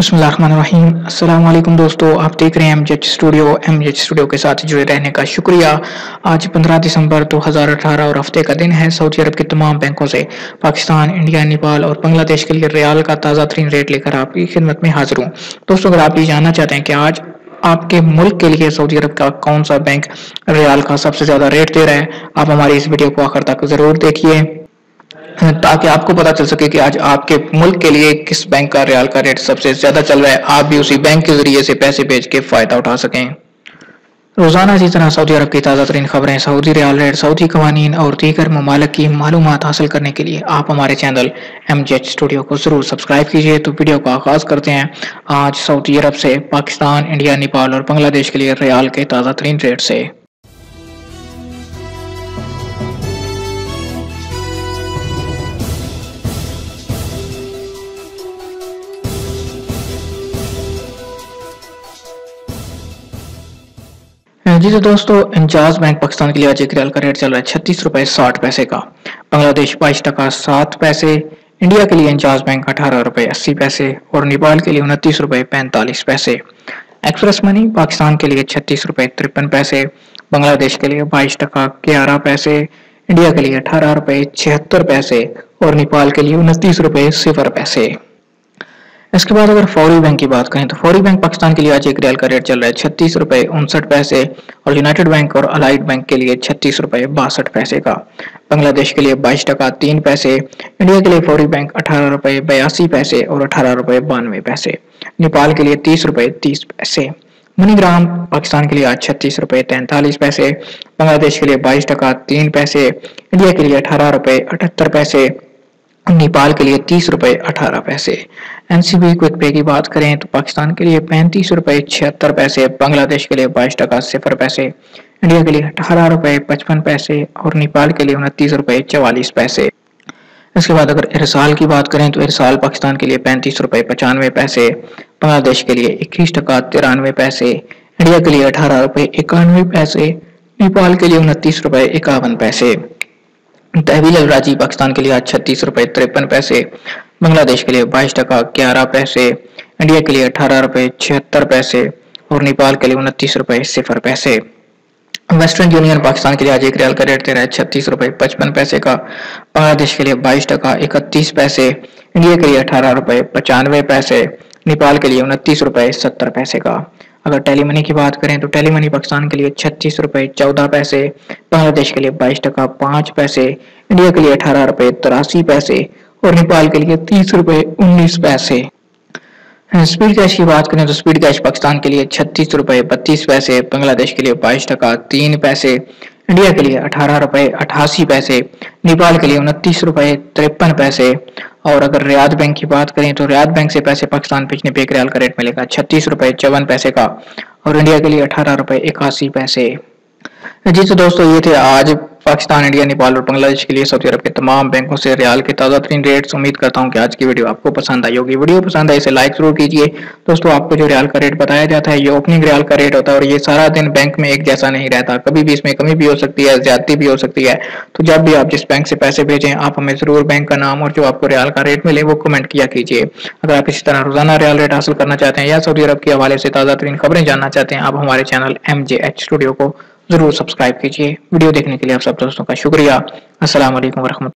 बिस्मिल्लाहिर्रहमानिर्रहीम। अस्सलाम वालेकुम दोस्तों, आप देख रहे हैं एमजेच स्टूडियो के साथ जुड़े रहने का शुक्रिया। आज 15 दिसंबर 2018 और हफ्ते का दिन है। सऊदी अरब के तमाम बैंकों से पाकिस्तान, इंडिया, नेपाल और बांग्लादेश के लिए रियाल का ताज़ा तरीन रेट लेकर आपकी खिदमत में हाजिर हूँ। दोस्तों, अगर आप ये जानना चाहते हैं कि आज आपके मुल्क के लिए सऊदी अरब का कौन सा बैंक रियाल का सबसे ज्यादा रेट दे रहा है, आप हमारी इस वीडियो को आखिर तक जरूर देखिए ताकि आपको पता चल सके कि आज आपके मुल्क के लिए किस बैंक का रियाल का रेट सबसे ज्यादा चल रहा है, आप भी उसी बैंक के जरिए से पैसे भेज के फायदा उठा सकें। रोजाना इसी तरह सऊदी अरब की ताज़ा तरीन खबरें, सऊदी रियाल रेट, सऊदी कवानीन और दीगर ममालिक की मालूमात हासिल करने के लिए आप हमारे चैनल एमजेच स्टूडियो को जरूर सब्सक्राइब कीजिए। तो वीडियो का आगाज करते हैं आज सऊदी अरब से पाकिस्तान, इंडिया, नेपाल और बांग्लादेश के लिए रियाल के ताज़ा तरीन रेट से। जी तो दोस्तों, इंजाज बैंक पाकिस्तान के लिए आज एक रियाल का रेट चल रहा है 36 रुपए 60 पैसे का। बांग्लादेश 22 टका 7 पैसे। इंडिया के लिए इंजाज बैंक 18 रुपए 80 पैसे और नेपाल के लिए 29 रुपए 45 पैसे। एक्सप्रेस मनी पाकिस्तान के लिए 36 रुपए 53 पैसे, बांग्लादेश के लिए 22 टका 11 पैसे, इंडिया के लिए 18 रुपए 76 पैसे और नेपाल के लिए 29 रुपए 0 पैसे। इसके बाद अगर फौरी बैंक की बात करें तो फौरी बैंक पाकिस्तान के लिए आज एक रियाल का रेट चल रहा है 36 रुपए 59 पैसे और यूनाइटेड बैंक और अलाइड बैंक के लिए 36 रुपए 62 पैसे का। बांग्लादेश के लिए 22 टका 3 पैसे, इंडिया के लिए फौरी बैंक 18 रुपए 82 पैसे और 18 रुपए 92 पैसे, नेपाल के लिए 30 रुपए 30 पैसे। मनीग्राम पाकिस्तान के लिए आज 36 रुपए 43 पैसे, बांग्लादेश के लिए 22 टका 3 पैसे, इंडिया के लिए 18 रुपए 78 पैसे, नेपाल के लिए 30 रुपए 18 पैसे। एनसीबी क्विक पे की बात करें तो पाकिस्तान के लिए 35 रुपए 76 पैसे, बांग्लादेश के लिए 22 टका 0 पैसे, इंडिया के लिए 18 रुपए 55 पैसे और नेपाल के लिए 29 रुपए 44 पैसे। इसके बाद अगर इरसाल की बात करें तो इरसाल पाकिस्तान के लिए 35 रुपए 95 पैसे, बांग्लादेश के लिए 21 टका 93 पैसे, इंडिया के लिए 18 रुपए 91 पैसे, नेपाल के लिए 29 रुपए 51 पैसे। तहवील अल राजी पाकिस्तान के लिए आज 36 रुपए 53 पैसे, बांग्लादेश के लिए 22 टका 11 पैसे, इंडिया के लिए 18 रुपए 76 पैसे और नेपाल के लिए 29 रुपए 0 पैसे। वेस्टर्न यूनियन पाकिस्तान के लिए आज एक रियाल का रेट दे रहा है 36 रुपए 55 पैसे का, बांग्लादेश के लिए 22 टका 31 पैसे, इंडिया के लिए 18 रुपए 95 पैसे, नेपाल के लिए 29 रुपए 70 पैसे का। अगर टेलीमनी की बात करें तो टेलीमनी पाकिस्तान के लिए 36 रुपए 14 पैसे, बांग्लादेश के लिए 22 टका 5 पैसे, इंडिया के लिए 18 रुपए 83 पैसे और नेपाल के लिए 30 रुपए 19 पैसे। स्पीड कैश की बात करें तो स्पीड कैश पाकिस्तान के लिए 36 रुपए 32 पैसे, बांग्लादेश के लिए 22 टका 3 पैसे, इंडिया के लिए 18 रुपए 88 पैसे, नेपाल के लिए 29 रुपए 53 पैसे। और अगर रियाद बैंक की बात करें तो रियाद बैंक से पैसे पाकिस्तान भेजने पे एक रियाल का रेट मिलेगा 36 रुपए 54 पैसे का और इंडिया के लिए 18 रुपए 81 पैसे। जी तो दोस्तों, ये थे आज पाकिस्तान, इंडिया, नेपाल और बांग्लादेश के लिए सऊदी अरब के तमाम बैंकों से रियाल के ताज़ा तरीन रेट्स। उम्मीद करता हूं कि आज की वीडियो आपको पसंद आई होगी। वीडियो पसंद आए इसे लाइक जरूर कीजिए। दोस्तों, आपको जो रियाल का रेट बताया जाता है ये ओपनिंग रियाल का रेट होता है और ये सारा दिन बैंक में एक जैसा नहीं रहता, कभी भी इसमें कमी भी हो सकती है, ज्यादती भी हो सकती है। तो जब भी आप जिस बैंक से पैसे भेजें आप हमें जरूर बैंक का नाम और जो आपको रियाल का रेट मिले वो कमेंट किया कीजिए। अगर आप इसी तरह रोजाना रियाल रेट हासिल करना चाहते हैं या सऊदी अरब के हवाले से ताज़ा तरीन खबरें जानना चाहते हैं, आप हमारे चैनल एमजेएच स्टूडियो को जरूर सब्सक्राइब कीजिए। वीडियो देखने के लिए आप सब दोस्तों का शुक्रिया। अस्सलाम वालेकुम।